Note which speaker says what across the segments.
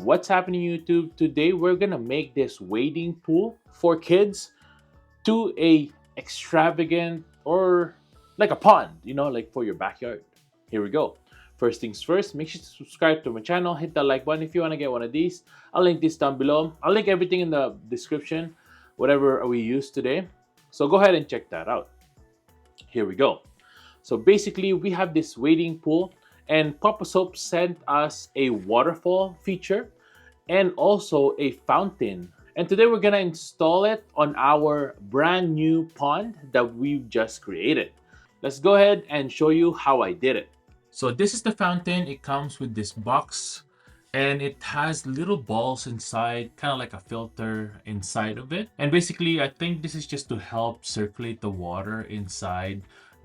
Speaker 1: What's happening, YouTube? Today we're gonna make this wading pool for kids to a extravagant or like a pond, like for your backyard. Here we go. First things first, make sure to subscribe to my channel, hit the like button if you want to get one of these. I'll link this down below. I'll link everything in the description, whatever we use today. So go ahead and check that out. Here we go. So basically, we have this wading pool, and Poposoap sent us a waterfall feature and also a fountain. And today we're gonna install it on our brand new pond that we've just created. Let's go ahead and show you how I did it. So this is the fountain. It comes with this box and it has little balls inside, kind of like a filter inside of it. And basically, I think this is just to help circulate the water inside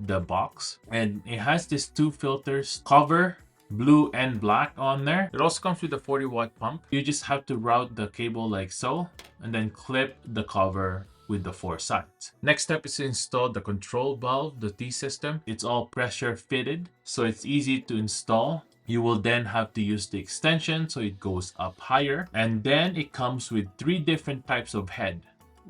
Speaker 1: the box. And it has these two filters, cover, blue and black on there. It also comes with a 40-watt pump. You just have to route the cable like so, and then clip the cover with the four sides. Next step is to install the control valve, the T system. It's all pressure fitted, so it's easy to install. You will then have to use the extension so it goes up higher. And then it comes with three different types of head.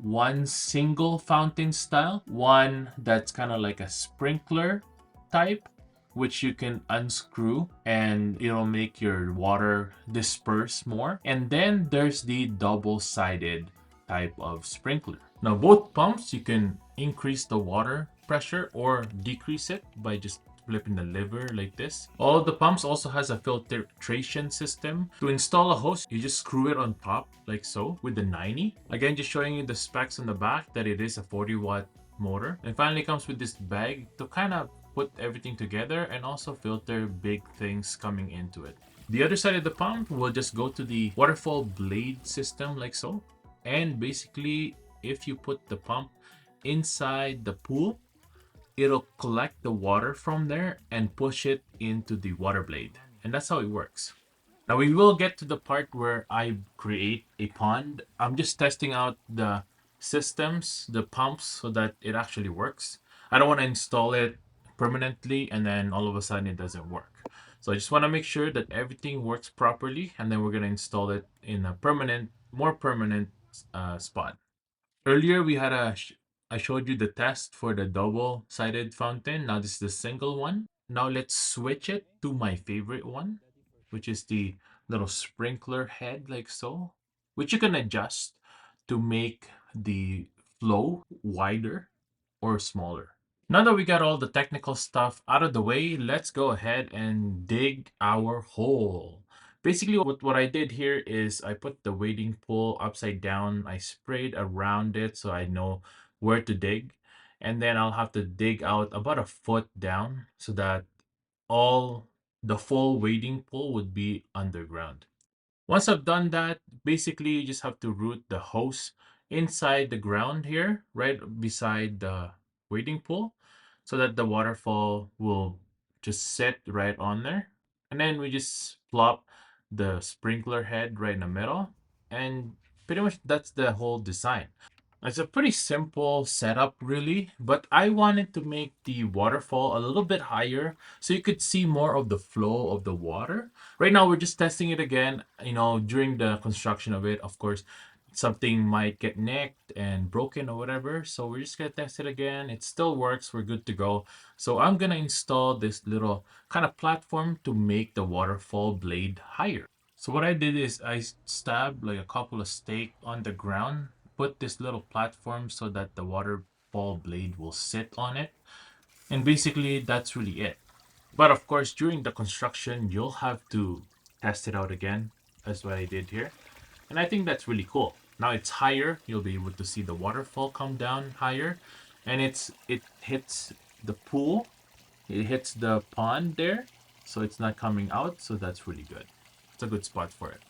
Speaker 1: One single fountain style, one that's kind of like a sprinkler type, which you can unscrew and it'll make your water disperse more. And then there's the double-sided type of sprinkler. Now both pumps, you can increase the water pressure or decrease it by just flipping the lever like this. All of the pumps also has a filtration system. To install a hose, you just screw it on top like so with the 90. Again, just showing you the specs on the back that it is a 40-watt motor. And finally comes with this bag to kind of put everything together and also filter big things coming into it. The other side of the pump will just go to the waterfall blade system like so. And basically, if you put the pump inside the pool, it'll collect the water from there and push it into the water blade. And that's how it works. Now we will get to the part where I create a pond. I'm just testing out the systems, the pumps, so that it actually works. I don't want to install it permanently and then all of a sudden it doesn't work. So I just want to make sure that everything works properly, and then we're going to install it in a more permanent spot. Earlier we had I showed you the test for the double-sided fountain. Now this is the single one. Now let's switch it to my favorite one, which is the little sprinkler head like so, which you can adjust to make the flow wider or smaller. Now that we got all the technical stuff out of the way, let's go ahead and dig our hole. Basically, what I did here is I put the wading pool upside down. I sprayed around it so I know where to dig. And then I'll have to dig out about a foot down so that all the full wading pool would be underground. Once I've done that, basically you just have to root the hose inside the ground here, right beside the wading pool, so that the waterfall will just sit right on there. And then we just plop the sprinkler head right in the middle, and pretty much that's the whole design. It's a pretty simple setup really, but I wanted to make the waterfall a little bit higher so you could see more of the flow of the water. Right now we're just testing it again, during the construction of it. Of course, something might get nicked and broken or whatever, so we're just gonna test it again. It still works, we're good to go. So I'm gonna install this little kind of platform to make the waterfall blade higher. So what I did is I stabbed like a couple of stakes on the ground, put this little platform so that the waterfall blade will sit on it. And basically that's really it. But of course, during the construction, you'll have to test it out again. That's what I did here. And I think that's really cool. Now it's higher. You'll be able to see the waterfall come down higher. And it hits the pool. It hits the pond there. So it's not coming out. So that's really good. It's a good spot for it.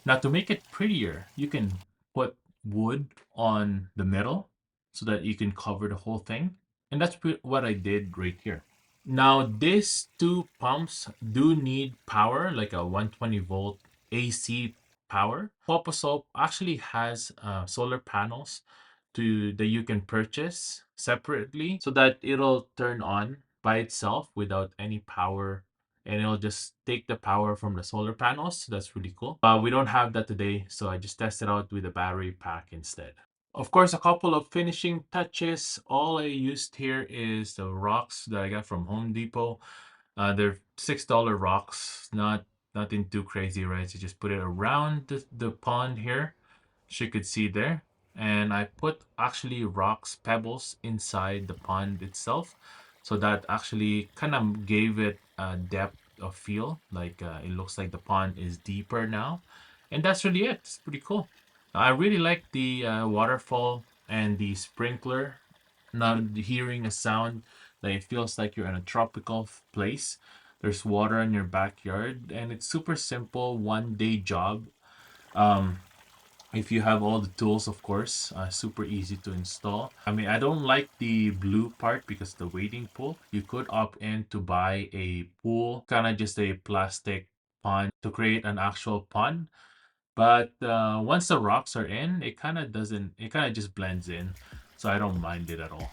Speaker 1: Now to make it prettier, you can put wood on the middle so that you can cover the whole thing. And that's what I did right here. Now these two pumps do need power, like a 120-volt AC power. Poposoap actually has solar panels that you can purchase separately so that it'll turn on by itself without any power and it'll just take the power from the solar panels. That's really cool. We don't have that today, so I just tested out with a battery pack instead. Of course, a couple of finishing touches. All I used here is the rocks that I got from Home Depot. They're $6 rocks, nothing too crazy, right? So just put it around the pond here, as you could see there. And I put actually rocks, pebbles inside the pond itself. So that actually kind of gave it a depth of feel. Like it looks like the pond is deeper now. And that's really it. It's pretty cool. I really like the waterfall and the sprinkler. Not hearing a sound, like it feels like you're in a tropical place. There's water in your backyard, and it's super simple, one day job. Um, if you have all the tools, of course, super easy to install. I mean, I don't like the blue part because the wading pool. You could opt in to buy a pool, kind of just a plastic pond to create an actual pond. But once the rocks are in, it kind of doesn't, it kind of just blends in. So I don't mind it at all.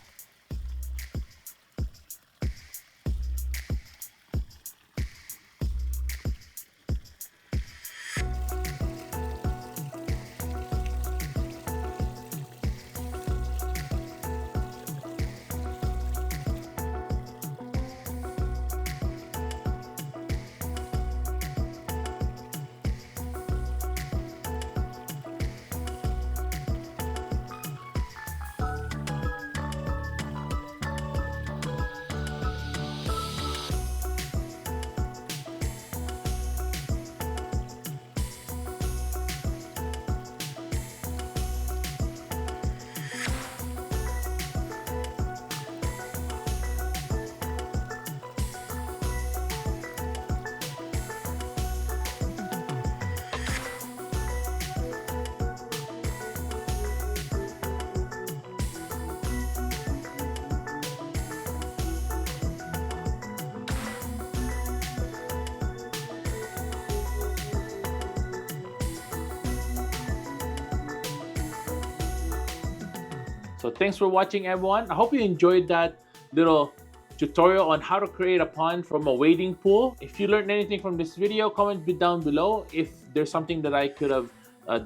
Speaker 1: So thanks for watching, everyone. I hope you enjoyed that little tutorial on how to create a pond from a wading pool. If you learned anything from this video, comment down below. If there's something that I could have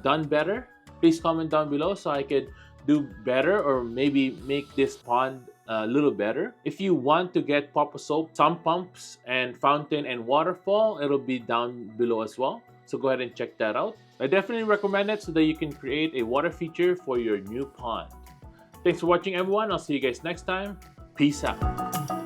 Speaker 1: done better, please comment down below so I could do better or maybe make this pond a little better. If you want to get Poposoap, sump pumps, and fountain and waterfall, it'll be down below as well. So go ahead and check that out. I definitely recommend it so that you can create a water feature for your new pond. Thanks for watching, everyone. I'll see you guys next time. Peace out.